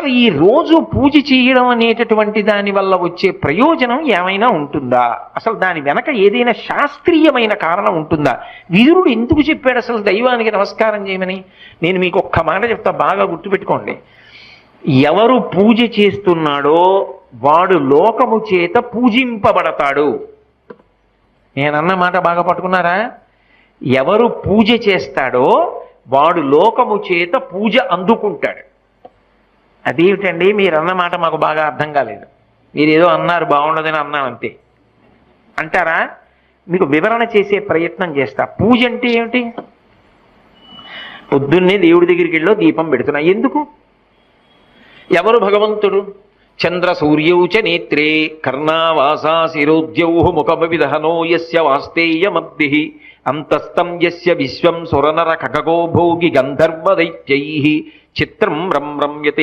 అసలు ఈ రోజు పూజ చేయడం అనేటటువంటి దాని వల్ల వచ్చే ప్రయోజనం ఏమైనా ఉంటుందా? అసలు దాని వెనక ఏదైనా శాస్త్రీయమైన కారణం ఉంటుందా? విదురుడు ఎందుకు చెప్పాడు అసలు దైవానికి నమస్కారం చేయమని? నేను మీకు ఒక్క మాట చెప్తా, బాగా గుర్తుపెట్టుకోండి. ఎవరు పూజ చేస్తున్నాడో వాడు లోకము చేత పూజింపబడతాడు. నేనన్న మాట బాగా పట్టుకున్నారా? ఎవరు పూజ చేస్తాడో వాడు లోకము చేత పూజ అందుకుంటాడు. అదేమిటండి మీరు అన్నమాట మాకు బాగా అర్థం కాలేదు, మీరేదో అన్నారు బాగుండదని అన్నాను అంతే అంటారా? మీకు వివరణ చేసే ప్రయత్నం చేస్తా. పూజ అంటే ఏమిటి? పొద్దున్నే దేవుడి దగ్గరికి వెళ్ళో దీపం పెడుతున్నా, ఎందుకు? ఎవరు భగవంతుడు? చంద్ర సూర్యౌ చ నేత్రే కర్ణావాసా శిరోద్యౌ ముఖమవిదహనో యస్య వాస్తేయమబ్ధిః అంతస్తం యస్య విశ్వం సురనర ఖగో భోగి గంధర్వ దైత్యైః చిత్రం రమ్యతే